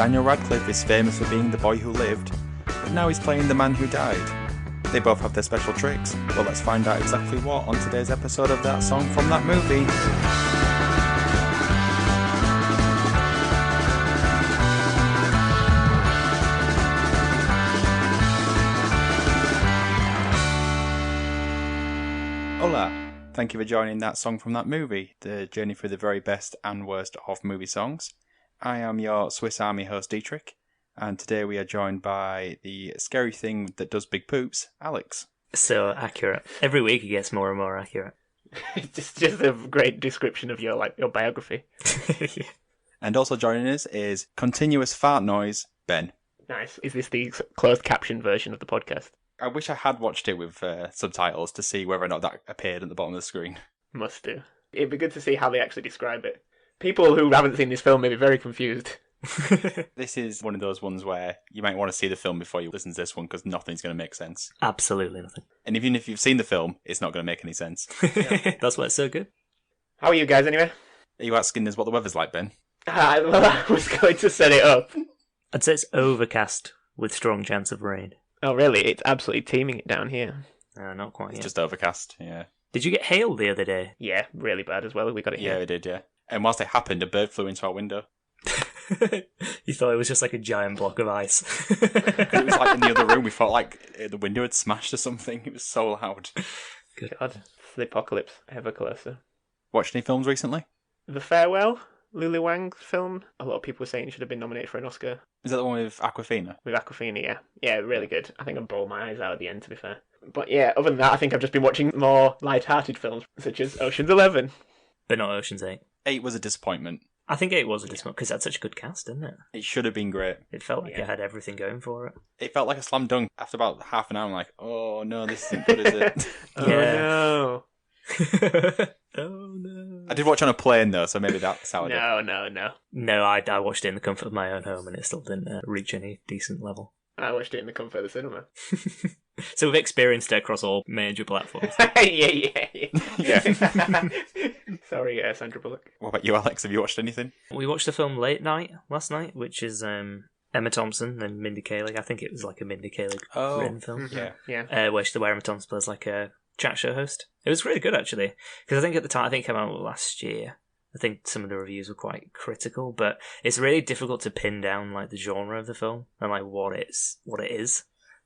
Daniel Radcliffe is famous for being the boy who lived, but now he's playing the man who died. They both have their special tricks, but let's find out exactly what on today's episode of That Song from That Movie. Hola! Thank you for joining That Song from That Movie, the journey through the very best and worst of movie songs. I am your Swiss Army host Dietrich, and today we are joined by the scary thing that does big poops, Alex. So accurate. Every week it gets more and more accurate. just a great description of your biography. Yeah. And also joining us is continuous fart noise, Ben. Nice. Is this the closed caption version of the podcast? I wish I had watched it with subtitles to see whether or not that appeared at the bottom of the screen. Must do. It'd be good to see how they actually describe it. People who haven't seen this film may be very confused. This is one of those ones where you might want to see the film before you listen to this one because nothing's going to make sense. Absolutely nothing. And even if you've seen the film, it's not going to make any sense. That's why it's so good. How are you guys anyway? Are you asking us what the weather's like, Ben? Well, I was going to set it up. I'd say it's overcast with strong chance of rain. Oh, really? It's absolutely teeming it down here. Not quite It's yet. just overcast, yeah. Did you get hail the other day? Yeah, really bad as well. We got it Yeah, here. we did, yeah. And whilst it happened, a bird flew into our window. You thought it was just like a giant block of ice. It was like in the other room. We thought like the window had smashed or something. It was so loud. God, it's the apocalypse ever closer. Watched any films recently? The Farewell, Lulu Wang's film. A lot of people were saying it should have been nominated for an Oscar. Is that the one with Aquafina? With Aquafina, yeah. Yeah, really good. I think I bawled my eyes out at the end, to be fair. But yeah, other than that, I think I've just been watching more light-hearted films, such as Ocean's 11. But not Ocean's 8. 8 was a disappointment. I think 8 was a disappointment because it had such a good cast, didn't it? It should have been great. It felt like Yeah. it had everything going for it. It felt like a slam dunk. After about half an hour, I'm like, oh no, this isn't good, is it? Oh Yeah. no. Oh no. I did watch on a plane though, so maybe that's how I did. No. No, I watched it in the comfort of my own home and it still didn't reach any decent level. I watched it in the comfort of the cinema. So we've experienced it across all major platforms. yeah. Sorry, Sandra Bullock. What about you, Alex? Have you watched anything? We watched the film Late Night last night, which is Emma Thompson and Mindy Kaling. I think it was like a Mindy Kaling written film. Yeah. Where Emma Thompson plays like a chat show host. It was really good actually, because I think at the time, I think it came out last year. I think some of the reviews were quite critical, but it's really difficult to pin down like the genre of the film and like what it is.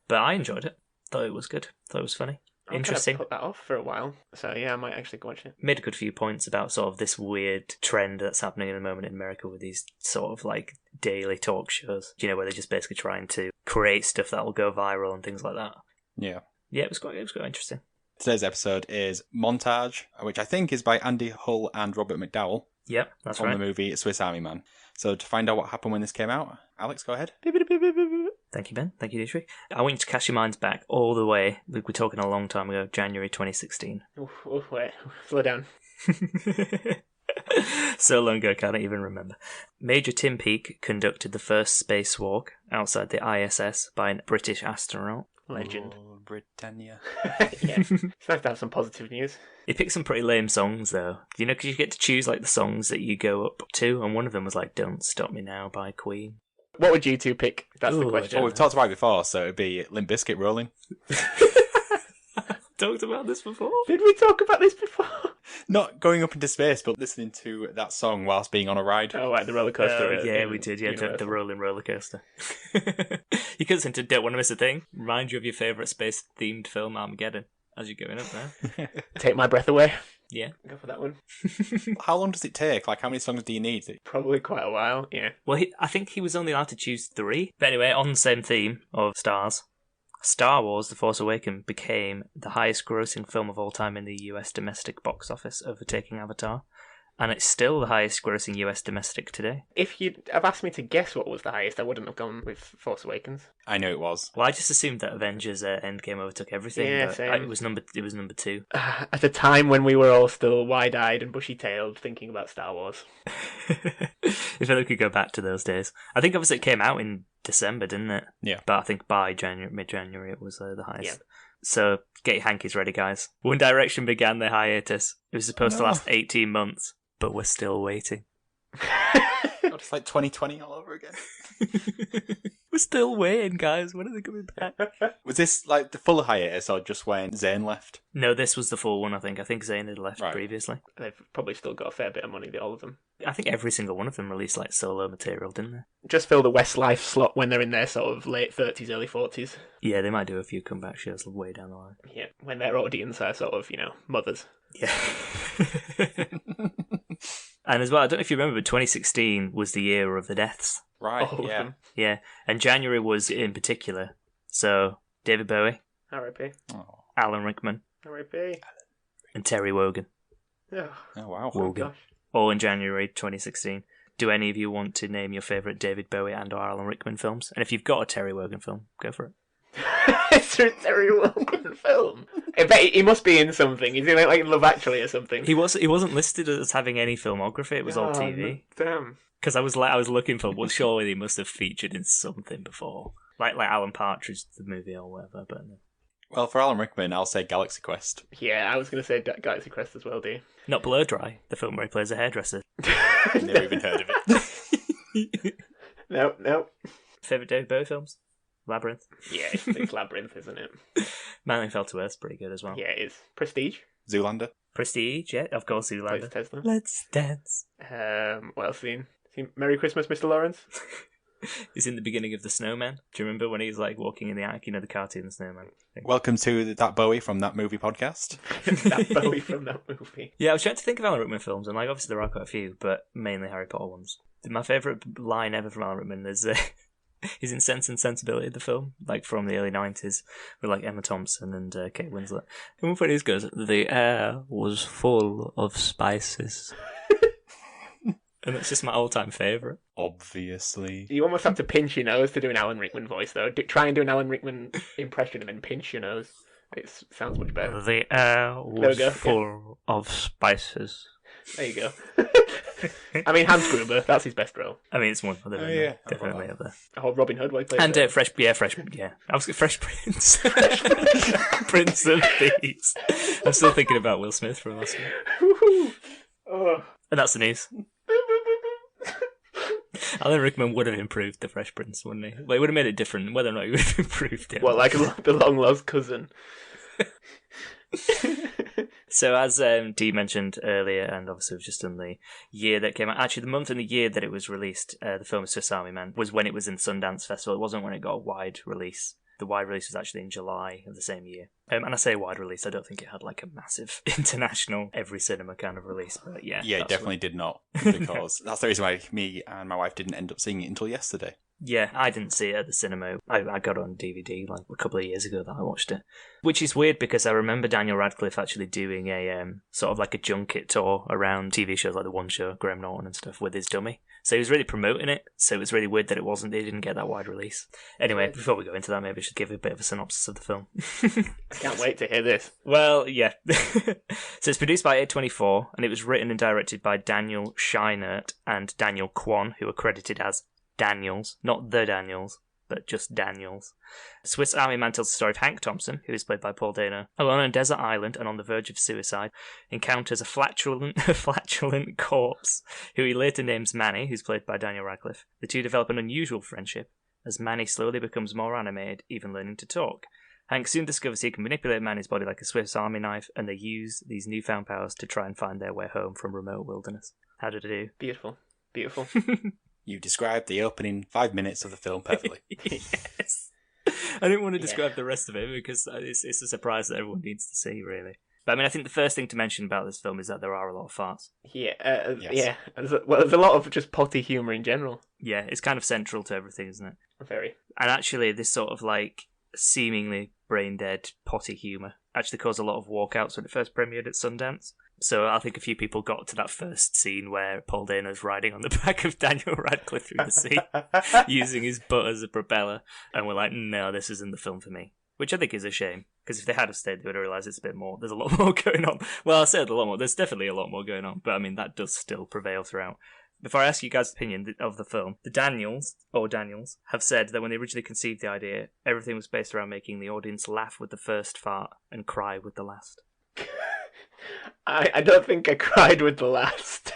But I enjoyed it. Thought it was good. Thought it was funny. Interesting. I put that off for a while, so yeah, I might actually go watch it. Made a good few points about sort of this weird trend that's happening at the moment in America with these sort of like daily talk shows. You know, where they're just basically trying to create stuff that will go viral and things like that. Yeah. Yeah, it was quite interesting. Today's episode is Montage, which I think is by Andy Hull and Robert McDowell. Yep, that's from right. the movie Swiss Army Man. So to find out what happened when this came out, Alex, go ahead. Thank you, Ben. Thank you, Dietrich. I want you to cast your minds back all the way. We're talking a long time ago, January 2016. Wait, slow down. So long ago, can't even remember. Major Tim Peake conducted the first spacewalk outside the ISS by a British astronaut. Legend. Oh, Britannia. Yeah, it's nice to have some positive news. He picked some pretty lame songs, though. You know, because you get to choose like the songs that you go up to, and one of them was like "Don't Stop Me Now" by Queen. What would you two pick? That's the Ooh, question. Well, we've talked about it before, so it'd be Limp Bizkit Rolling. Talked about this before. Did we talk about this before? Not going up into space, but listening to that song whilst being on a ride. Oh, right, the roller coaster. Yeah, we did. Yeah, the rolling roller coaster. You could listen to "Don't Want to Miss a Thing." Remind you of your favourite space-themed film, Armageddon, as you're going up there. Take My Breath Away. Yeah. Go for that one. How long does it take? Like, how many songs do you need? Probably quite a while, yeah. Well, I think he was only allowed to choose 3. But anyway, on the same theme of stars, Star Wars: The Force Awakens became the highest-grossing film of all time in the US domestic box office, overtaking Avatar. And it's still the highest-grossing US domestic today. If you'd have asked me to guess what was the highest, I wouldn't have gone with Force Awakens. I know it was. Well, I just assumed that Avengers Endgame overtook everything. Yeah, but same. It was number 2. At a time when we were all still wide-eyed and bushy-tailed thinking about Star Wars. If only we could go back to those days. I think obviously it came out in December, didn't it? Yeah. But I think by mid-January it was the highest. Yeah. So get your hankies ready, guys. One Direction began their hiatus. It was supposed to last 18 months, but we're still waiting. God, it's like 2020 all over again. We're still waiting, guys. When are they coming back? Was this like the full hiatus or just when Zayn left? No, this was the full one, I think. I think Zayn had left Right. previously. They've probably still got a fair bit of money, all of them. I think every single one of them released like solo material, didn't they? Just fill the Westlife slot when they're in their sort of late 30s, early 40s. Yeah, they might do a few comeback shows way down the line. Yeah, when their audience are sort of, mothers. Yeah. And as well, I don't know if you remember, but 2016 was the year of the deaths. Right, All of yeah. them. Yeah, and January was in particular. So, David Bowie, R.I.P. Oh, Alan Rickman, R.I.P. and Terry Wogan, Oh, wow. Wogan. gosh. All in January 2016. Do any of you want to name your favourite David Bowie and or Alan Rickman films? And if you've got a Terry Wogan film, go for it. It's a Terry Wogan film. I bet he must be in something. Is he like Love Actually or something? He wasn't listed as having any filmography. It was all TV. Damn. Because I was looking for, well, surely he must have featured in something before, like Alan Partridge, the movie or whatever. But no. Well, for Alan Rickman, I'll say Galaxy Quest. Yeah, I was going to say Galaxy Quest as well, D. Not Blow Dry, the film where he plays a hairdresser. Never even heard of it. No. Favorite David Bowie films? Labyrinth. Yeah, it's Labyrinth, isn't it? Man Who Fell to Earth's pretty good as well. Yeah, it is. Prestige. Zoolander. Prestige, yeah, of course, Plays Zoolander. Tesla. Let's dance. What else seen? Merry Christmas, Mr. Lawrence? He's in the beginning of The Snowman. Do you remember when he's like walking in the attic, the cartoon The Snowman? Welcome to That Bowie from That Movie podcast. That Bowie from that movie. Yeah, I was trying to think of Alan Rickman films, and like obviously there are quite a few, but mainly Harry Potter ones. My favourite line ever from Alan Rickman is he's in Sense and Sensibility, the film, like from the early 90s, with like Emma Thompson and Kate Winslet. And one point he goes, "The air was full of spices." And that's just my all-time favourite. Obviously. You almost have to pinch your nose to do an Alan Rickman voice, though. Try and do an Alan Rickman impression and then pinch your nose. It sounds much better. The air There we was go, full of spices. There you go. I mean, Hans Gruber, that's his best role. I mean, it's one of them. Oh, yeah. Definitely up there. Oh, Robin Hood, why he plays And it. Fresh Prince. Prince of Thieves. I'm still thinking about Will Smith from last week. Woohoo! Oh. And that's the news. Alan Rickman would have improved the Fresh Prince, wouldn't he? Well, he would have made it different, whether or not he would have improved it. What, like the long-lost cousin? So as Dee mentioned earlier, and obviously we've just done the year that came out, actually the month and the year that it was released, the film Swiss Army Man, was when it was in Sundance Festival. It wasn't when it got a wide release. The wide release was actually in July of the same year. And I say wide release, I don't think it had like a massive international, every cinema kind of release, but yeah. Yeah, it definitely did not. Because that's the reason why me and my wife didn't end up seeing it until yesterday. Yeah, I didn't see it at the cinema. I got it on DVD like a couple of years ago that I watched it. Which is weird because I remember Daniel Radcliffe actually doing a sort of like a junket tour around TV shows like The One Show, Graham Norton and stuff with his dummy. So he was really promoting it, so it was really weird that they didn't get that wide release. Anyway, before we go into that, maybe I should give a bit of a synopsis of the film. I can't wait to hear this. Well, yeah. So it's produced by A24, and it was written and directed by Daniel Scheinert and Daniel Kwan, who are credited as Daniels, not the Daniels, but just Daniels. Swiss Army Man tells the story of Hank Thompson, who is played by Paul Dano, alone on a desert island and on the verge of suicide, encounters a flatulent corpse, who he later names Manny, who's played by Daniel Radcliffe. The two develop an unusual friendship, as Manny slowly becomes more animated, even learning to talk. Hank soon discovers he can manipulate Manny's body like a Swiss Army knife, and they use these newfound powers to try and find their way home from remote wilderness. How did I do? Beautiful. Beautiful. You described the opening 5 minutes of the film perfectly. Yes. I didn't want to describe the rest of it because it's a surprise that everyone needs to see, really. But I mean, I think the first thing to mention about this film is that there are a lot of farts. Yeah, Yes. yeah. There's a lot of just potty humour in general. Yeah, it's kind of central to everything, isn't it? Very. And actually, this sort of like seemingly brain-dead potty humour actually caused a lot of walkouts when it first premiered at Sundance. So I think a few people got to that first scene where Paul Dano's riding on the back of Daniel Radcliffe through the sea, using his butt as a propeller, and were like, no, this isn't the film for me. Which I think is a shame, because if they had have stayed, they would have realised it's a bit more. There's a lot more going on. Well, I said a lot more. There's definitely a lot more going on, but I mean, that does still prevail throughout. Before I ask you guys' opinion of the film, the Daniels, have said that when they originally conceived the idea, everything was based around making the audience laugh with the first fart and cry with the last. I don't think I cried with the last.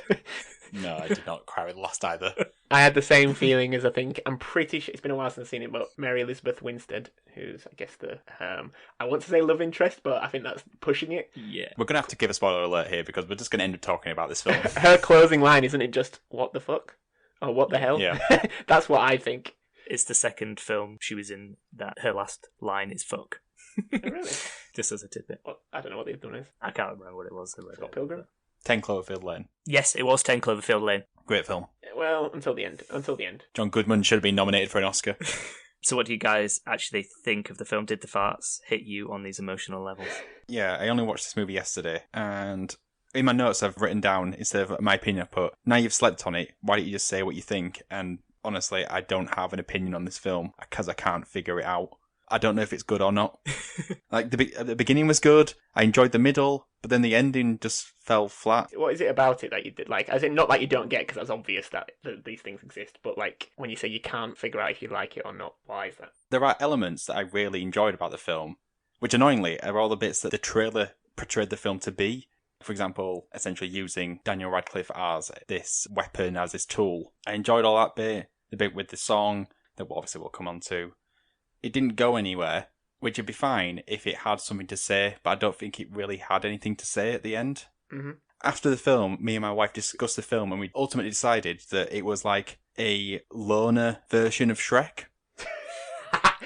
No, I did not cry with Lost either. I had the same feeling as I'm pretty sure, it's been a while since I've seen it, but Mary Elizabeth Winstead, who's, I guess, I want to say love interest, but I think that's pushing it. Yeah. We're going to have to give a spoiler alert here because we're just going to end up talking about this film. Her closing line, isn't it just, what the fuck? Or what the hell? Yeah. That's what I think. It's the second film she was in that her last line is fuck. Oh, really? Just as a tidbit. Well, I don't know what they've done is. I can't remember what it was. Scott Pilgrim? 10 Cloverfield Lane. Yes, it was 10 Cloverfield Lane. Great film. Well, until the end. John Goodman should have been nominated for an Oscar. So what do you guys actually think of the film? Did the farts hit you on these emotional levels? Yeah, I only watched this movie yesterday, and in my notes I've written down, instead of my opinion, I've put, now you've slept on it, why don't you just say what you think? And honestly, I don't have an opinion on this film, because I can't figure it out. I don't know if it's good or not. Like, the beginning was good, I enjoyed the middle, but then the ending just fell flat. What is it about it that you did like? As in, not like you don't get, because that's obvious that these things exist, but like, when you say you can't figure out if you like it or not, why is that? There are elements that I really enjoyed about the film, which annoyingly are all the bits that the trailer portrayed the film to be. For example, essentially using Daniel Radcliffe as this weapon, as this tool. I enjoyed all that bit, the bit with the song, that obviously we'll come on to. It didn't go anywhere, which would be fine if it had something to say, but I don't think it really had anything to say at the end. Mm-hmm. After the film, me and my wife discussed the film, and we ultimately decided that it was like a loner version of Shrek.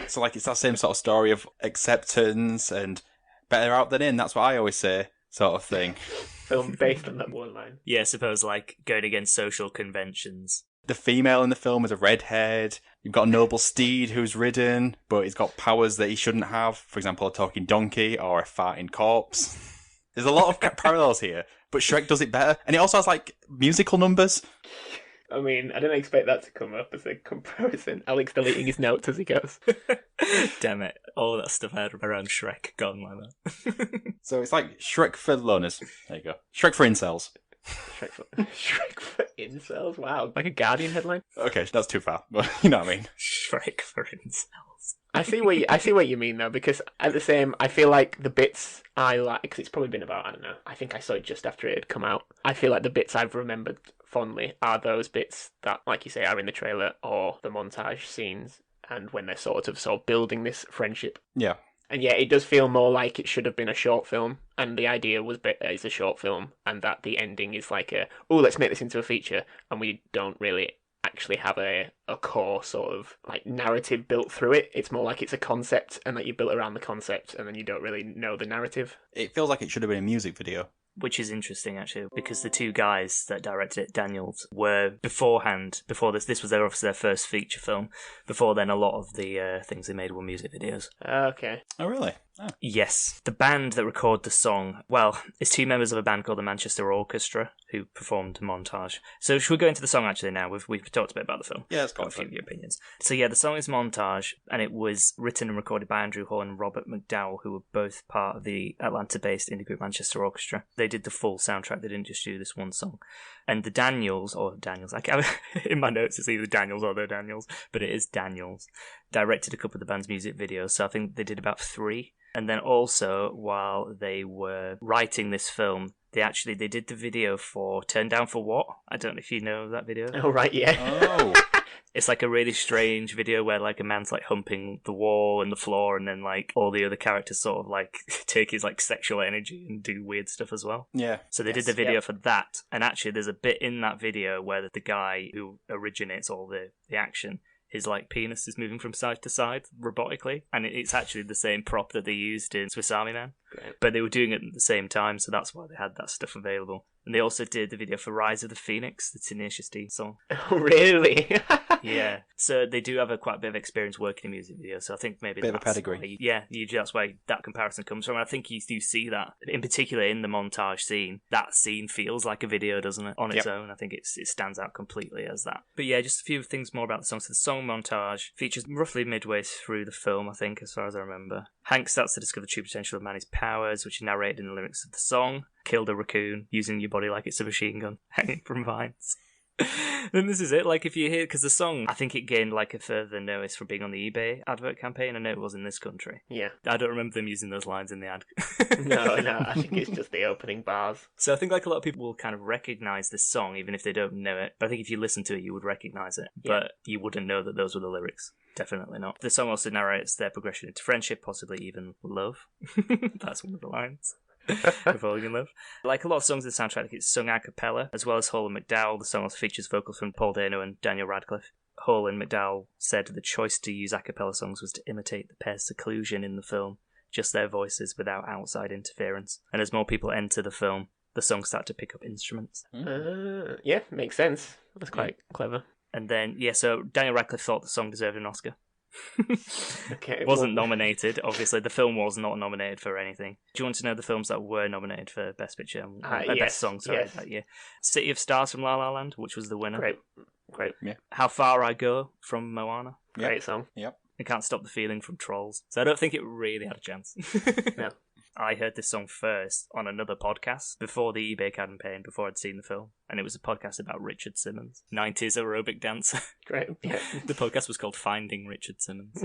So like it's that same sort of story of acceptance and better out than in, that's what I always say, sort of thing. Film based on that one line. Yeah, I suppose like going against social conventions. The female in the film is a redhead. You've got a noble steed who's ridden, but he's got powers that he shouldn't have. For example, a talking donkey or a farting corpse. There's a lot of parallels here, but Shrek does it better. And it also has, like, musical numbers. I mean, I didn't expect that to come up as a comparison. Alex deleting his notes as he goes. Damn it. All that stuff I had around Shrek gone like that. So it's like Shrek for loners. There you go. Shrek for incels. Shrek for incels? Wow. Like a Guardian headline? Okay, that's too far, but you know what I mean. Shrek for incels. I see what you mean though, because at the same, I feel like the bits I like, because it's probably been about, I don't know, I think I saw it just after it had come out. I feel like the bits I've remembered fondly are those bits that, like you say, are in the trailer or the montage scenes, and when they're sort of building this friendship. Yeah. And yeah, it does feel more like it should have been a short film, and the idea was it's a short film, and that the ending is like let's make this into a feature, and we don't really actually have a core sort of like narrative built through it. It's more like it's a concept, and that you built around the concept, and then you don't really know the narrative. It feels like it should have been a music video. Which is interesting, actually, because the two guys that directed it, Daniels, were before this was obviously their first feature film. Before then, a lot of the things they made were music videos. Okay. Oh, really? Oh. Yes. The band that recorded the song, well, it's two members of a band called the Manchester Orchestra who performed Montage. So should we go into the song, actually, now? We've talked a bit about the film. Yeah, let's go Got a few of your opinions. So yeah, the song is Montage, and it was written and recorded by Andrew Hall and Robert McDowell, who were both part of the Atlanta-based indie group Manchester Orchestra. They did the full soundtrack. They didn't just do this one song. And the Daniels, in my notes it's either Daniels or the Daniels, but it is Daniels, directed a couple of the band's music videos, so I think they did about 3. And then also, while they were writing this film, they did the video for Turn Down for What? I don't know if you know that video. Oh, right, yeah. Oh. It's like a really strange video where like a man's like humping the wall and the floor, and then like all the other characters sort of like take his like sexual energy and do weird stuff as well. Yeah. So they did the video for that, and actually there's a bit in that video where the guy who originates all the action, his like penis is moving from side to side robotically, and it's actually the same prop that they used in Swiss Army Man. Great. But they were doing it at the same time, so that's why they had that stuff available. And they also did the video for Rise of the Phoenix, the Tenacious D song. Oh, really? Yeah. So they do have quite a bit of experience working in music videos, so I think maybe bit of a that's pedigree. That's why that comparison comes from. And I think you do see that, in particular in the montage scene. That scene feels like a video, doesn't it, on its own? I think it stands out completely as that. But yeah, just a few things more about the song. So the song Montage features roughly midway through the film, I think, as far as I remember. Hank starts to discover the true potential of Manny's powers, which are narrated in the lyrics of the song. Killed a raccoon, using your body like it's a machine gun, hanging from vines. Then this is it. Like, if you hear, because the song, I think it gained like a further notice for being on the eBay advert campaign. I know it was in this country. Yeah. I don't remember them using those lines in the ad. No, I think it's just the opening bars. So I think like a lot of people will kind of recognize this song, even if they don't know it. But I think if you listen to it, you would recognize it. Yeah. But you wouldn't know that those were the lyrics. Definitely not. The song also narrates their progression into friendship, possibly even love. That's one of the lines. Falling in love. Like a lot of songs in the soundtrack, it's sung a cappella, as well as Hall and McDowell. The song also features vocals from Paul Dano and Daniel Radcliffe. Hall and McDowell said the choice to use a cappella songs was to imitate the pair's seclusion in the film, just their voices without outside interference. And as more people enter the film, the songs start to pick up instruments. Yeah, makes sense. That's quite clever. And then, so Daniel Radcliffe thought the song deserved an Oscar. Okay, It wasn't nominated, obviously. The film was not nominated for anything. Do you want to know the films that were nominated for Best Picture? Best Song, that year. City of Stars from La La Land, which was the winner. Great. Yeah. How Far I Go from Moana. Great song. Yep. I Can't Stop the Feeling from Trolls. So I don't think it really had a chance. No. I heard this song first on another podcast before the eBay campaign, before I'd seen the film. And it was a podcast about Richard Simmons, 90s aerobic dancer. Great. Yeah. The podcast was called Finding Richard Simmons.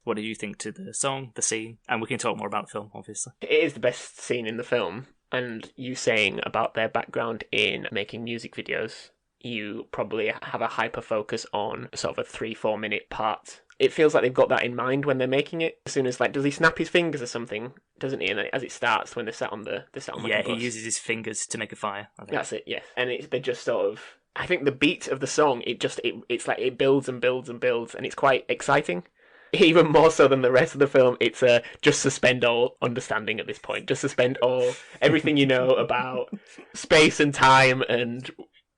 What did you think to the song, the scene? And we can talk more about the film, obviously. It is the best scene in the film. And you saying about their background in making music videos, you probably have a hyper focus on sort of a 3-4 minute part. It feels like they've got that in mind when they're making it. As soon as, like, does he snap his fingers or something? Doesn't he? And then as it starts, when they're sat on the bus. He uses his fingers to make a fire. I think. That's it. Yes, and they're just sort of. I think the beat of the song, it's like it builds and builds and builds, and it's quite exciting. Even more so than the rest of the film, it's just suspend all understanding at this point. Just suspend everything you know about space and time and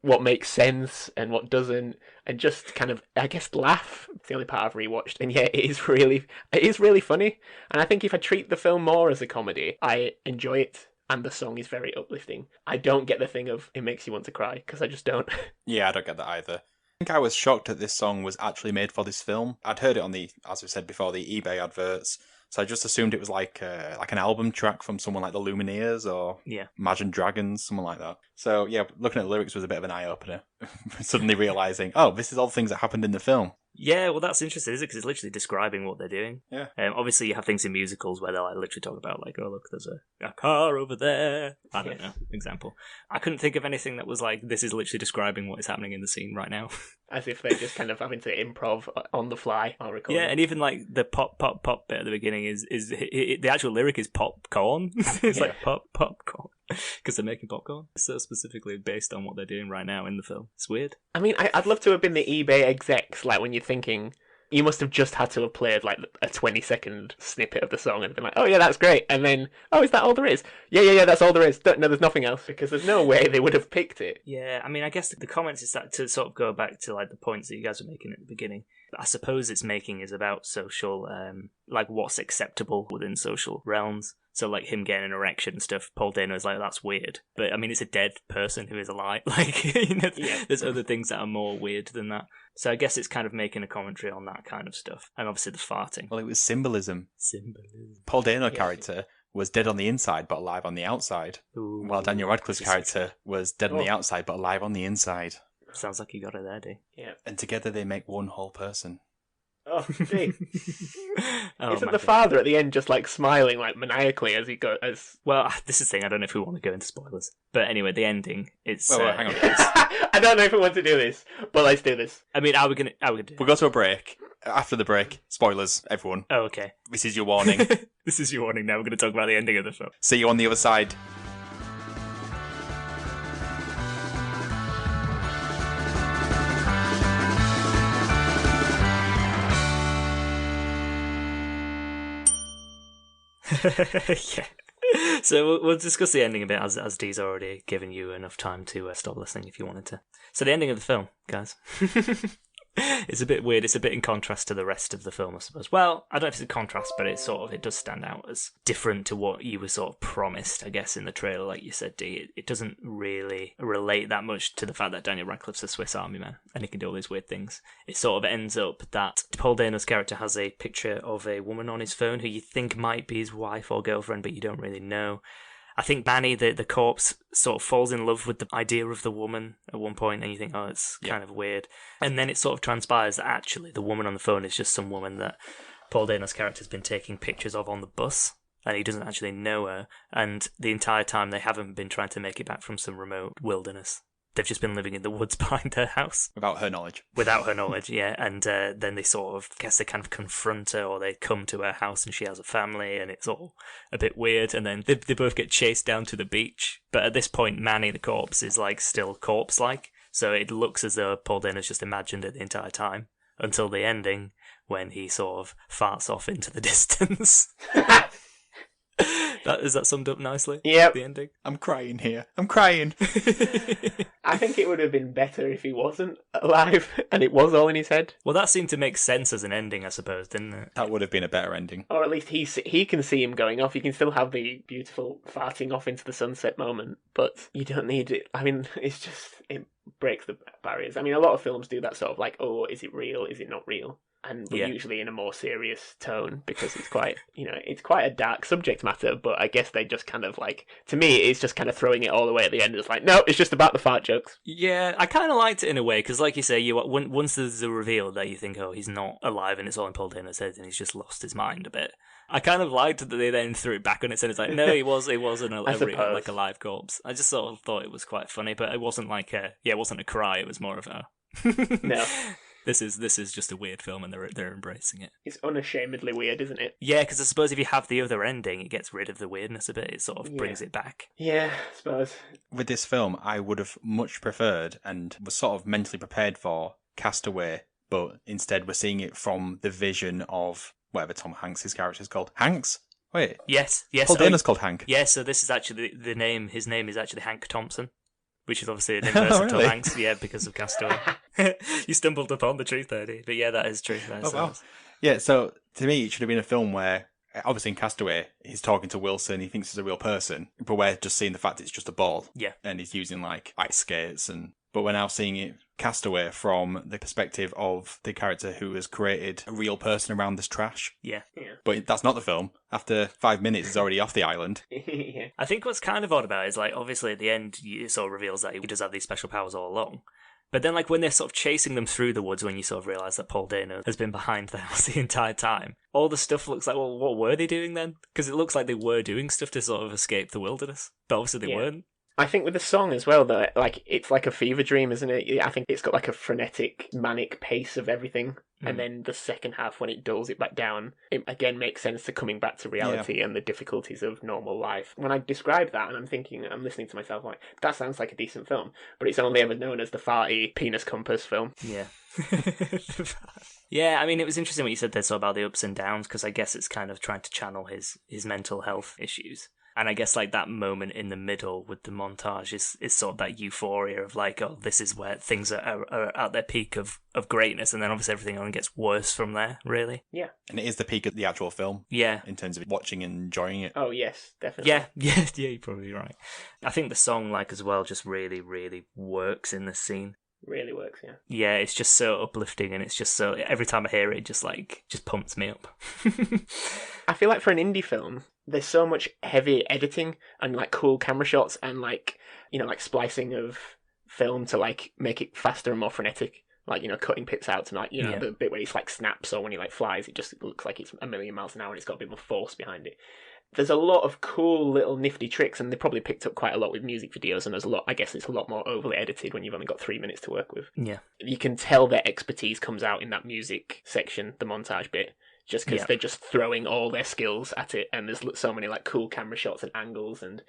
what makes sense and what doesn't, and just kind of, I guess, laugh. It's the only part I've rewatched, and yeah, it is really funny. And I think if I treat the film more as a comedy, I enjoy it, and the song is very uplifting. I don't get the thing of it makes you want to cry, because I just don't. Yeah, I don't get that either. I think I was shocked that this song was actually made for this film. I'd heard it on as we said before, the eBay adverts. So I just assumed it was like an album track from someone like the Lumineers or Imagine Dragons, someone like that. So yeah, looking at the lyrics was a bit of an eye-opener. Suddenly realising, this is all the things that happened in the film. Yeah, well, that's interesting, isn't it? Because it's literally describing what they're doing. Yeah. Obviously, you have things in musicals where they'll literally talk about, like, oh, look, there's a car over there. I don't know, example. I couldn't think of anything that was like, this is literally describing what is happening in the scene right now. As if they're just kind of having to improv on the fly or record. Yeah, and even, like, the pop, pop, pop bit at the beginning is the actual lyric is popcorn. It's like popcorn. Because they're making popcorn. It's so specifically based on what they're doing right now in the film. It's weird. I mean, I'd love to have been the eBay execs, like, when you're thinking, you must have just had to have played, like, a 20-second snippet of the song and been like, oh, yeah, that's great. And then, oh, is that all there is? Yeah, that's all there is. No, there's nothing else, because there's no way they would have picked it. Yeah, I mean, I guess the comments is that to sort of go back to, like, the points that you guys were making at the beginning. I suppose its making is about social, like, what's acceptable within social realms. So, like, him getting an erection and stuff, Paul Dano is like, that's weird. But, I mean, it's a dead person who is alive. Like, there's other things that are more weird than that. So I guess it's kind of making a commentary on that kind of stuff. And obviously the farting. Well, it was symbolism. Symbolism. Paul Dano character was dead on the inside but alive on the outside. Ooh, while Daniel Radcliffe's character was dead on the outside but alive on the inside. Sounds like you got it there, D. Yeah. And together they make one whole person. Oh, gee. Isn't my the father at the end just, like, smiling, like, maniacally as he goes? Well, this is the thing, I don't know if we want to go into spoilers. But anyway, the ending, it's... Well, hang on. I don't know if we want to do this, but let's do this. I mean, are we gonna do it? We'll go to a break. After the break, spoilers, everyone. Oh, okay. This is your warning. This is your warning now. We're going to talk about the ending of the film. See you on the other side. Yeah. So we'll discuss the ending a bit, as Dee's already given you enough time to stop listening if you wanted to. So the ending of the film, guys. It's a bit weird. It's a bit in contrast to the rest of the film, I suppose. Well, I don't know if it's a contrast, but it does stand out as different to what you were sort of promised, I guess, in the trailer, like you said, Dee. It doesn't really relate that much to the fact that Daniel Radcliffe's a Swiss Army man and he can do all these weird things. It sort of ends up that Paul Dano's character has a picture of a woman on his phone who you think might be his wife or girlfriend, but you don't really know. I think Manny, the corpse, sort of falls in love with the idea of the woman at one point, and you think, oh, it's kind of weird. And then it sort of transpires that actually the woman on the phone is just some woman that Paul Dano's character's been taking pictures of on the bus, and he doesn't actually know her. And the entire time they haven't been trying to make it back from some remote wilderness. They've just been living in the woods behind her house. Without her knowledge. Without her knowledge, yeah. And then they sort of, I guess they kind of confront her, or they come to her house and she has a family, and it's all a bit weird. And then they both get chased down to the beach. But at this point, Manny the corpse is like still corpse-like. So it looks as though Paul Dano's just imagined it the entire time. Until the ending, when he sort of farts off into the distance. Is that summed up nicely? Yep. The ending? I'm crying here. I'm crying. I think it would have been better if he wasn't alive and it was all in his head. Well, that seemed to make sense as an ending, I suppose, didn't it? That would have been a better ending. Or at least he can see him going off. You can still have the beautiful farting off into the sunset moment, but you don't need it. I mean, it breaks the barriers. I mean, a lot of films do that sort of like, oh, is it real? Is it not real? And we're usually in a more serious tone because it's quite, it's quite a dark subject matter, but I guess they just kind of like, to me, it's just kind of throwing it all away at the end. It's like, no, it's just about the fart jokes. Yeah, I kind of liked it in a way, because like you say, once there's a reveal that you think, oh, he's not alive and it's all in Paul Dano's head and he's just lost his mind a bit. I kind of liked that they then threw it back on its head. It's like, no, it wasn't a live corpse. I just sort of thought it was quite funny, but it wasn't like it wasn't a cry. It was more of a no. This is just a weird film, and they're embracing it. It's unashamedly weird, isn't it? Yeah, because I suppose if you have the other ending, it gets rid of the weirdness a bit. It sort of brings it back. Yeah, I suppose. With this film, I would have much preferred and was sort of mentally prepared for Castaway, but instead we're seeing it from the vision of whatever Tom Hanks' character is called. Hanks? Wait. Yes. Paul Dano's called Hank. Yeah, so this is actually the name. His name is actually Hank Thompson, which is obviously an inverse of Tom Hanks. Yeah, because of Castaway. You stumbled upon the truth there, dude. But yeah, that is true. Wow. Yeah, so to me, it should have been a film where, obviously in Castaway, he's talking to Wilson, he thinks he's a real person, but we're just seeing the fact it's just a ball. Yeah. And he's using like ice skates but we're now seeing it Castaway from the perspective of the character who has created a real person around this trash. Yeah. But that's not the film. After 5 minutes, he's already off the island. Yeah. I think what's kind of odd about it is, like, obviously at the end, it sort of reveals that he does have these special powers all along. But then, like, when they're sort of chasing them through the woods, when you sort of realise that Paul Dano has been behind the house the entire time, all the stuff looks like, well, what were they doing then? Because it looks like they were doing stuff to sort of escape the wilderness. But obviously they weren't. I think with the song as well, though, like, it's like a fever dream, isn't it? I think it's got like a frenetic, manic pace of everything. And then the second half, when it dulls it back down, it again makes sense to coming back to reality and the difficulties of normal life. When I describe that, and I'm listening to myself like, that sounds like a decent film, but it's only ever known as the farty penis compass film. Yeah. Yeah, I mean, it was interesting what you said there so about the ups and downs, because I guess it's kind of trying to channel his mental health issues. And I guess like that moment in the middle with the montage is sort of that euphoria of like, oh, this is where things are at their peak of greatness, and then obviously everything only gets worse from there, really. Yeah. And it is the peak of the actual film. Yeah. In terms of watching and enjoying it. Oh, yes, definitely. Yeah, you're probably right. I think the song, like, as well, just really, really works in this scene. Really works, yeah. Yeah, it's just so uplifting, and it's just so, every time I hear it, just pumps me up. I feel like for an indie film, there's so much heavy editing and like cool camera shots and like, like splicing of film to like make it faster and more frenetic. Like, cutting bits out to like, the bit where he like snaps, or when he like flies, it just looks like it's a million miles an hour and it's got a bit more force behind it. There's a lot of cool little nifty tricks, and they probably picked up quite a lot with music videos, and there's a lot, I guess it's a lot more overly edited when you've only got 3 minutes to work with. Yeah. You can tell their expertise comes out in that music section, the montage bit, just because they're just throwing all their skills at it, and there's so many like cool camera shots and angles, and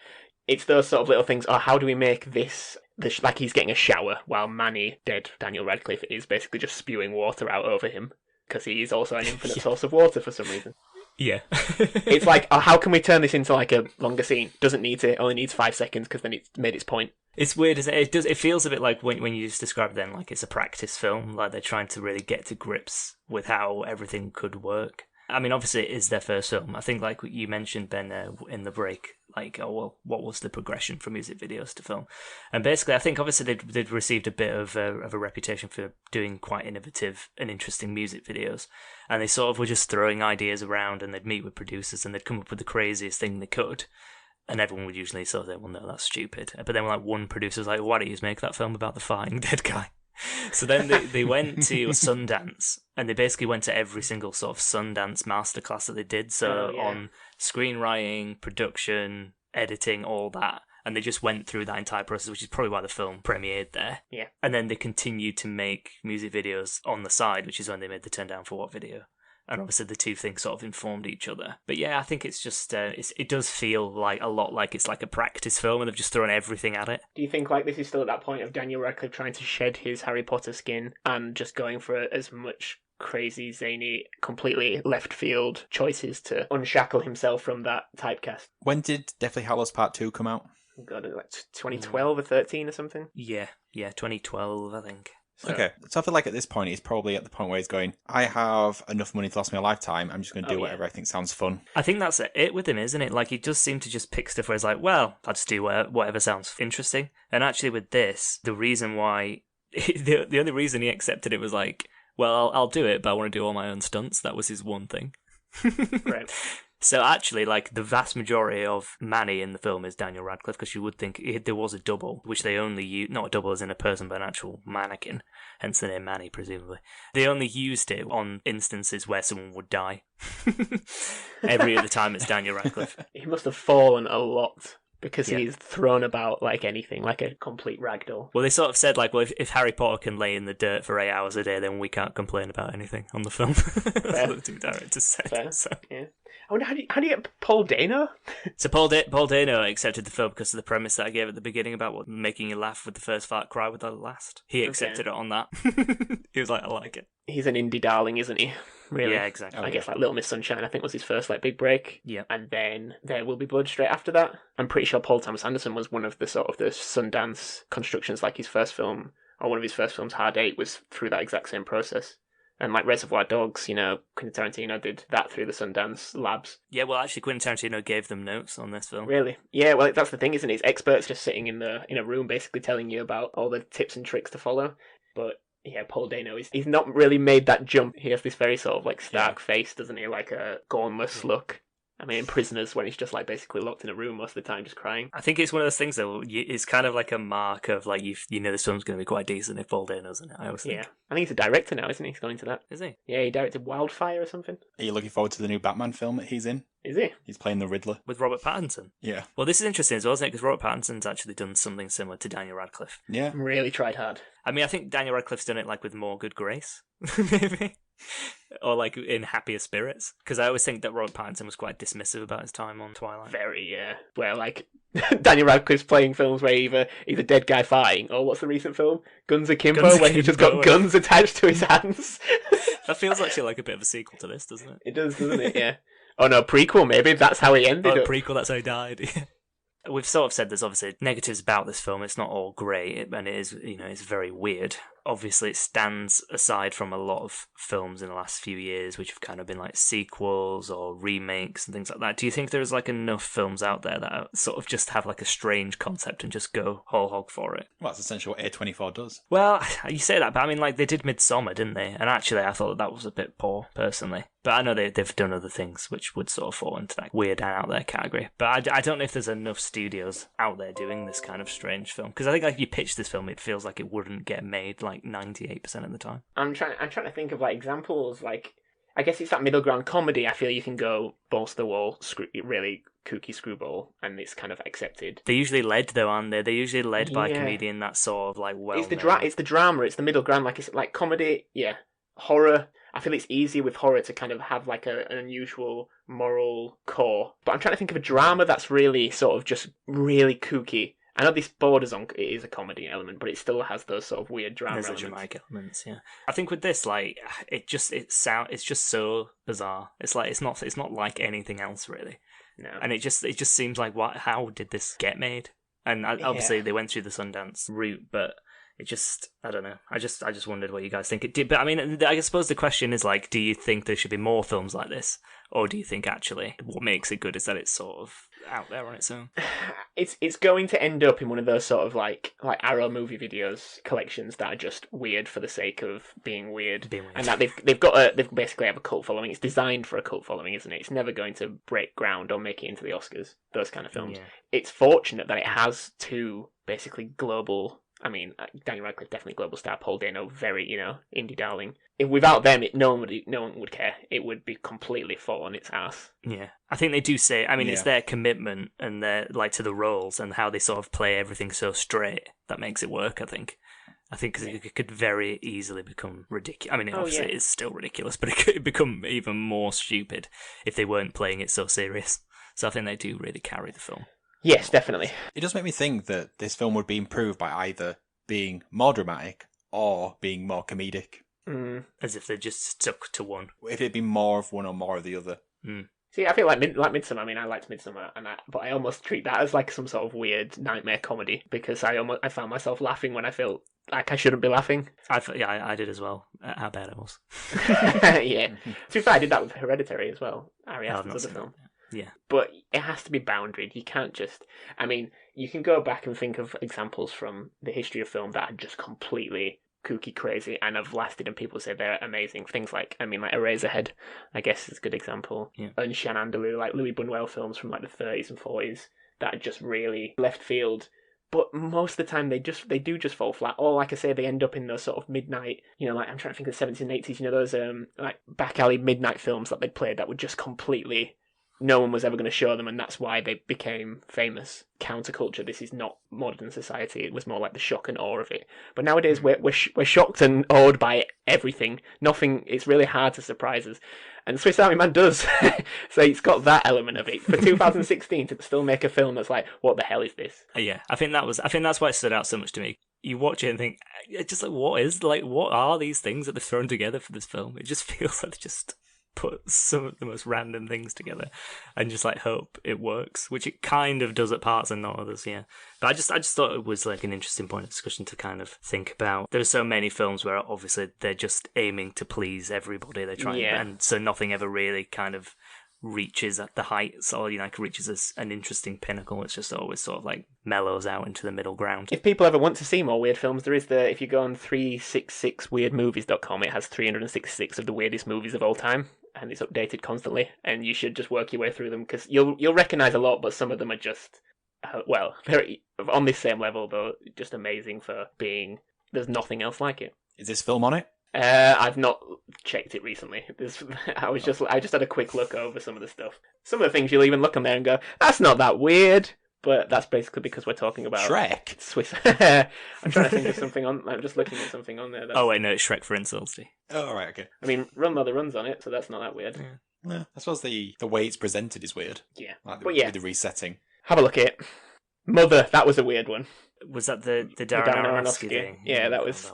it's those sort of little things. Oh, how do we make this like he's getting a shower while Manny, dead Daniel Radcliffe, is basically just spewing water out over him, because he is also an infinite source of water for some reason. Yeah. It's like, oh, how can we turn this into like a longer scene? Doesn't need to. It only needs 5 seconds, because then it's made its point. It's weird, isn't it? It feels a bit like when you just describe it then, like it's a practice film, like they're trying to really get to grips with how everything could work. I mean, obviously it is their first film. I think, like you mentioned, Ben, in the break, like, oh, well, what was the progression from music videos to film? And basically, I think obviously they'd received a bit of a reputation for doing quite innovative and interesting music videos. And they sort of were just throwing ideas around, and they'd meet with producers and they'd come up with the craziest thing they could. And everyone would usually sort of say, well, no, that's stupid. But then like one producer's like, why don't you just make that film about the fighting dead guy? So then they went to Sundance, and they basically went to every single sort of Sundance masterclass that they did. So on screenwriting, production, editing, all that. And they just went through that entire process, which is probably why the film premiered there. Yeah. And then they continued to make music videos on the side, which is when they made the Turn Down For What video. And obviously the two things sort of informed each other. But yeah, I think it's just, it does feel like a lot like it's like a practice film and they've just thrown everything at it. Do you think like this is still at that point of Daniel Radcliffe trying to shed his Harry Potter skin and just going for as much crazy, zany, completely left field choices to unshackle himself from that typecast? When did Deathly Hallows Part 2 come out? God, like 2012 or 13 or something? Yeah, 2012, I think. So, Okay, so I feel like at this point, he's probably at the point where he's going, I have enough money to last me a lifetime, I'm just going to do whatever I think sounds fun. I think that's it with him, isn't it? Like, he does seem to just pick stuff where he's like, well, I'll just do whatever sounds interesting. And actually with this, the reason why, the only reason he accepted it was like, well, I'll do it, but I want to do all my own stunts. That was his one thing. Right. So actually, like, the vast majority of Manny in the film is Daniel Radcliffe, because you would think there was a double, which they only use, not a double as in a person, but an actual mannequin, hence the name Manny, presumably. They only used it on instances where someone would die. Every other time it's Daniel Radcliffe. He must have fallen a lot. Because he's thrown about like anything, like a complete ragdoll. Well, they sort of said, like, well, if Harry Potter can lay in the dirt for 8 hours a day, then we can't complain about anything on the film. That's what the two directors said. Fair. So. Yeah. I wonder, how do you get Paul Dano? So Paul Dano accepted the film because of the premise that I gave at the beginning about making you laugh with the first fart, cry with the last. He accepted it on that. He was like, I like it. He's an indie darling, isn't he? Really? Yeah, exactly. I guess like Little Miss Sunshine, I think, was his first like big break. Yeah. And then There Will Be Blood straight after that. I'm pretty sure Paul Thomas Anderson was one of the sort of the Sundance constructions, like his first film, or one of his first films, Hard Eight, was through that exact same process. And like Reservoir Dogs, Quentin Tarantino did that through the Sundance labs. Yeah, well, actually, Quentin Tarantino gave them notes on this film. Really? Yeah, well, that's the thing, isn't it? It's experts just sitting in a room basically telling you about all the tips and tricks to follow. But yeah, Paul Dano, he's not really made that jump. He has this very sort of like stark face, doesn't he? Like a gormless look. I mean, in Prisoners, when he's just like basically locked in a room most of the time, just crying. I think it's one of those things though. It's kind of like a mark of like you know this film's going to be quite decent if Paul Dano's in it. I always think. Yeah, I think he's a director now, isn't he? He's gone into that. Is he? Yeah, he directed Wildfire or something. Are you looking forward to the new Batman film that he's in? Is he? He's playing the Riddler. With Robert Pattinson. Yeah. Well, this is interesting as well, isn't it? Because Robert Pattinson's actually done something similar to Daniel Radcliffe. Yeah. Really tried hard. I mean, I think Daniel Radcliffe's done it like with more good grace, maybe, or like in happier spirits. Because I always think that Robert Pattinson was quite dismissive about his time on Twilight. Very, yeah. Where like Daniel Radcliffe's playing films where he's a dead guy fighting, or what's the recent film? Guns Akimbo, Guns where he's just Akimbo. got guns attached to his hands. That feels actually like a bit of a sequel to this, doesn't it? It does, doesn't it? Yeah. Oh no, prequel maybe. That's how he ended Oh, up. prequel, that's how he died. We've sort of said there's obviously negatives about this film. It's not all great, and it is, it's very weird. Obviously, it stands aside from a lot of films in the last few years, which have kind of been like sequels or remakes and things like that. Do you think there's like enough films out there that sort of just have like a strange concept and just go whole hog for it? Well, that's essentially what A24 does. Well, you say that, but I mean, like, they did Midsommar, didn't they? And actually, I thought that was a bit poor, personally. But I know they've done other things which would sort of fall into that weird and out there category. But I don't know if there's enough studios out there doing this kind of strange film. Because I think, like, you pitch this film, it feels like it wouldn't get made, like, 98% of the time. I'm trying to think of like examples. Like, I guess it's that middle ground comedy. I feel you can go balls to the wall, really kooky screwball, and it's kind of accepted. They're usually led, though, aren't they? They're usually led by a comedian that's sort of, like, well. It's the drama. It's the middle ground. Like, it's like comedy. Yeah, horror. I feel it's easier with horror to kind of have like an unusual moral core. But I'm trying to think of a drama that's really sort of just really kooky. I know this borders on it is a comedy element, but it still has those sort of weird drama elements. There's dramatic elements, yeah. I think with this, like, it's just so bizarre. It's like it's not like anything else really. No. And it just seems like how did this get made? And obviously they went through the Sundance route, but It just, I don't know. I just wondered what you guys think it did. But I mean, I suppose the question is like, do you think there should be more films like this, or do you think actually what makes it good is that it's sort of out there on its own? It's going to end up in one of those sort of like Arrow movie videos collections that are just weird for the sake of being weird, and that they've basically have a cult following. It's designed for a cult following, isn't it? It's never going to break ground or make it into the Oscars. Those kind of films. Yeah. It's fortunate that it has two basically global. I mean, Daniel Radcliffe, definitely global star. Paul Dano, very, indie darling. Without them, no one would care. It would be completely fall on its ass. Yeah, I think they do say. I mean, it's their commitment and their to the roles and how they sort of play everything so straight that makes it work. I think because it could very easily become ridiculous. I mean, obviously it is still ridiculous, but it could become even more stupid if they weren't playing it so serious. So I think they do really carry the film. Yes, definitely. It does make me think that this film would be improved by either being more dramatic or being more comedic. As if they just stuck to one. If it'd be more of one or more of the other. See, I feel like Midsommar. I mean, I liked Midsommar, but I almost treat that as like some sort of weird nightmare comedy because I found myself laughing when I felt like I shouldn't be laughing. I did as well. How bad it was. Yeah. To be fair, I did that with Hereditary as well. Ari Aster's other film. Yeah. But it has to be boundaried. You can't just... I mean, you can go back and think of examples from the history of film that are just completely kooky crazy and have lasted and people say they're amazing. Things like Eraserhead, I guess is a good example. Yeah. And Shan Andalou, like Louis Buñuel films from like the 30s and 40s that are just really left field. But most of the time they do just fall flat. Or like I say, they end up in those sort of midnight, like I'm trying to think of the 70s and 80s, those like back alley midnight films that they played that were just completely... No one was ever going to show them, and that's why they became famous. Counterculture. This is not modern society. It was more like the shock and awe of it. But nowadays, we're shocked and awed by everything. Nothing. It's really hard to surprise us. And Swiss Army Man does. So it's got that element of it. For 2016 to still make a film that's like, what the hell is this? Yeah, I think that's why it stood out so much to me. You watch it and think, just like, what are these things that they've thrown together for this film? It just feels like they just put some of the most random things together and just like hope it works, which it kind of does at parts and not others. Yeah, but I just thought it was like an interesting point of discussion to kind of think about. There's so many films where obviously they're just aiming to please everybody. They're trying, and so nothing ever really kind of reaches at the heights or reaches an interesting pinnacle. It's just always sort of like mellows out into the middle ground. If people ever want to see more weird films, there is if you go on 366weirdmovies.com, it has 366 of the weirdest movies of all time. And it's updated constantly, and you should just work your way through them because you'll recognise a lot, but some of them are just very on this same level though, just amazing for being. There's nothing else like it. Is this film on it? I've not checked it recently. I just had a quick look over some of the stuff. Some of the things you'll even look on there and go, "That's not that weird." But that's basically because we're talking about Shrek. Swiss. I'm trying to think of something on. I'm just looking at something on there. Oh wait, no, it's Shrek for insults. Oh right, okay. I mean, Run Mother Run's on it, so that's not that weird. Yeah, I suppose the way it's presented is weird. Yeah, with the resetting. Have a look at it. Mother, that was a weird one. Was that the Darren Aronofsky thing? Yeah, that was.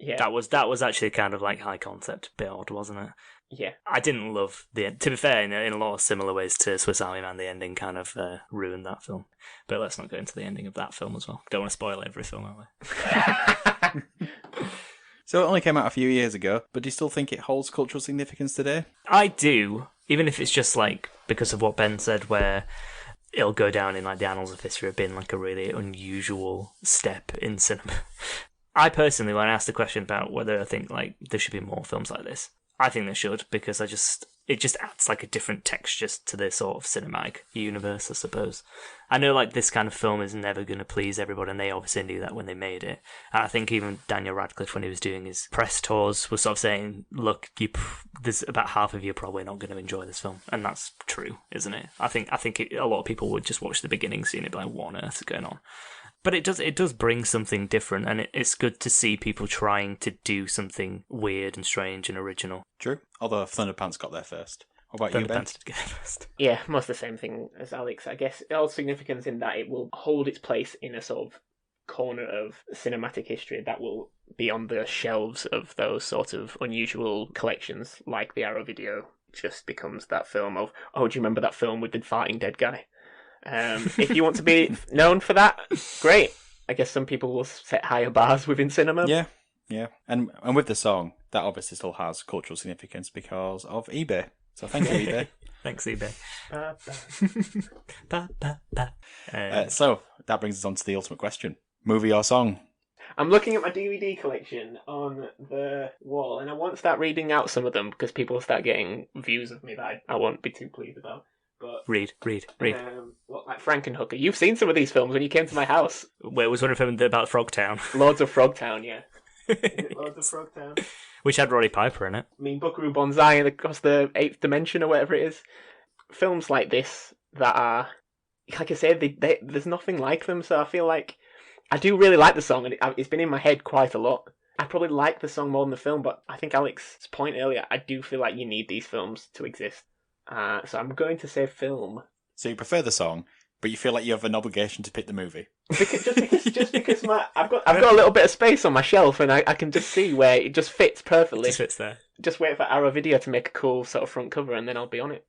Yeah, that was actually kind of like high concept, a bit odd, wasn't it? Yeah, I didn't love the end. To be fair, in a lot of similar ways to Swiss Army Man, the ending kind of ruined that film. But let's not go into the ending of that film as well. Don't want to spoil every film, are we? So it only came out a few years ago, but do you still think it holds cultural significance today? I do, even if it's just like because of what Ben said, where it'll go down in like the annals of history of being like a really unusual step in cinema. I personally, when I asked the question about whether I think like there should be more films like this, I think there should, because it just adds like a different texture to the sort of cinematic universe, I suppose. I know like this kind of film is never going to please everybody, and they obviously knew that when they made it. And I think even Daniel Radcliffe, when he was doing his press tours, was sort of saying, look, there's about half of you probably not going to enjoy this film. And that's true, isn't it? I think a lot of people would just watch the beginning scene and be like, what on earth is going on? But it does bring something different, and it's good to see people trying to do something weird and strange and original. True. Although Thunderpants got there first. What about you, Ben? Thunderpants did get there first. Yeah, most the same thing as Alex. I guess it holds significance in that it will hold its place in a sort of corner of cinematic history that will be on the shelves of those sort of unusual collections, like the Arrow video just becomes that film of, oh, do you remember that film with the farting dead guy? If you want to be known for that, great. I guess some people will set higher bars within cinema. Yeah. And with the song, that obviously still has cultural significance because of eBay. So thank you, eBay. Thanks, eBay. So that brings us on to the ultimate question. Movie or song? I'm looking at my DVD collection on the wall, and I won't start reading out some of them because people will start getting views of me that I won't be too pleased about. But Read. like Frankenhooker. You've seen some of these films when you came to my house. Wait, was one of them about Frogtown? Lords of Frogtown, yeah. Lords of Frogtown. Which had Roddy Piper in it. I mean, Buckaroo Banzai and Across the Eighth Dimension or whatever it is. Films like this that are, like I said, there's nothing like them, so I feel like I do really like the song, and it's been in my head quite a lot. I probably like the song more than the film, but I think Alex's point earlier, I do feel like you need these films to exist. So I'm going to say film. So you prefer the song, but you feel like you have an obligation to pick the movie. Just because I've got a little bit of space on my shelf, and I can just see where it just fits perfectly. It just fits there. Just wait for Arrow Video to make a cool sort of front cover, and then I'll be on it.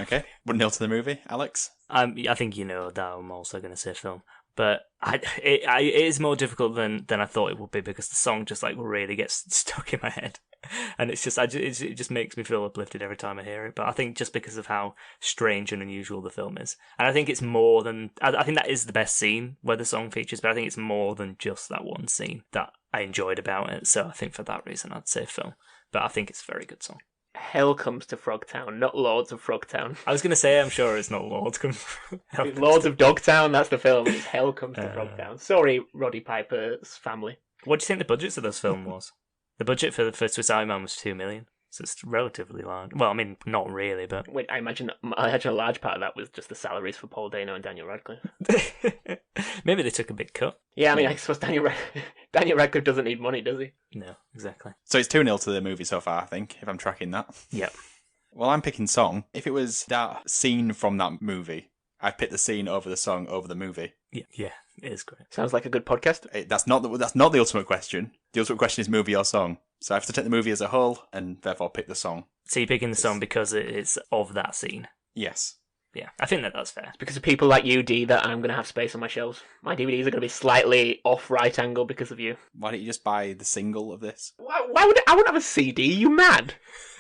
Okay, 1-0 to the movie, Alex. I think you know that I'm also going to say film, but it is more difficult than I thought it would be because the song just like really gets stuck in my head, and it's just it just makes me feel uplifted every time I hear it. But I think just because of how strange and unusual the film is, and I think it's more than I think that is the best scene where the song features, but I think it's more than just that one scene that I enjoyed about it. So I think for that reason I'd say film, but I think it's a very good song. Hell Comes to Frogtown, not Lords of Frogtown. I was going to say, I'm sure it's not Lords. Lords of Dogtown, that's the film. It's Hell Comes to Frogtown. Sorry, Roddy Piper's family. What do you think the budget of this film was? The budget for Swiss Army Man was $2 million. So it's relatively large. Well, I mean, not really, but... Wait, I imagine a large part of that was just the salaries for Paul Dano and Daniel Radcliffe. Maybe they took a big cut. Yeah, I mean, I suppose Daniel Radcliffe doesn't need money, does he? No, exactly. So it's 2-0 to the movie so far, I think, if I'm tracking that. Yep. Well, I'm picking song. If it was that scene from that movie, I'd pick the scene over the song over the movie. Yeah, it is great. Sounds like a good podcast. That's not the ultimate question. The ultimate question is movie or song. So I have to take the movie as a whole and therefore pick the song. So you're picking the song because it's of that scene? Yes. Yeah, I think that's fair. It's because of people like you, D, that I'm going to have space on my shelves. My DVDs are going to be slightly off right angle because of you. Why don't you just buy the single of this? Why would I wouldn't have a CD? You mad?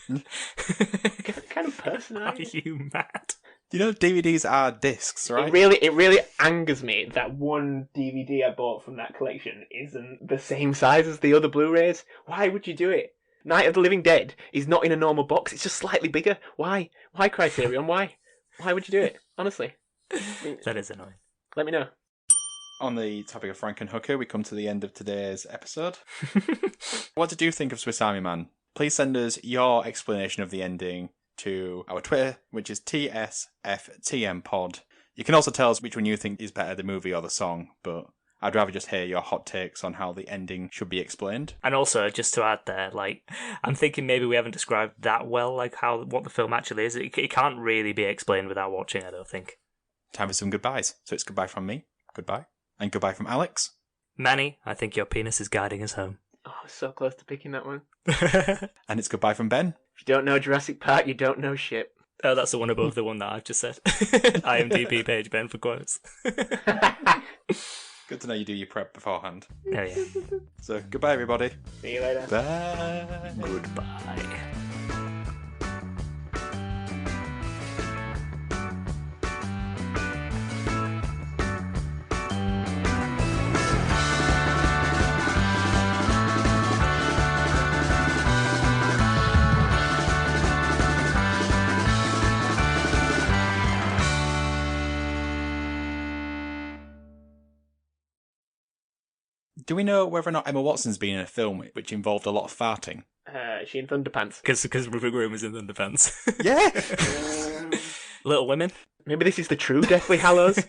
What kind of person are Are you mad? You know DVDs are discs, right? It really angers me that one DVD I bought from that collection isn't the same size as the other Blu-rays. Why would you do it? Night of the Living Dead is not in a normal box. It's just slightly bigger. Why? Why, Criterion? Why? Why would you do it? Honestly. That is annoying. Let me know. On the topic of Frankenhooker, we come to the end of today's episode. What did you think of Swiss Army Man? Please send us your explanation of the ending to our Twitter, which is TSFTMPod. You can also tell us which one you think is better, the movie or the song, but I'd rather just hear your hot takes on how the ending should be explained. And also, just to add there, I'm thinking maybe we haven't described that well, what the film actually is. It can't really be explained without watching, I don't think. Time for some goodbyes. So it's goodbye from me, goodbye, and goodbye from Alex. Manny, I think your penis is guiding us home. Oh, I was so close to picking that one. And it's goodbye from Ben. If you don't know Jurassic Park, you don't know shit. Oh, that's the one above the one that I've just said. IMDb page, Ben, for quotes. Good to know you do your prep beforehand. Oh, yeah. So, goodbye, everybody. See you later. Bye. Goodbye. Do we know whether or not Emma Watson's been in a film which involved a lot of farting? Is she in Thunderpants? Because Rupert Green was in Thunderpants. Yeah! Little Women. Maybe this is the true Deathly Hallows.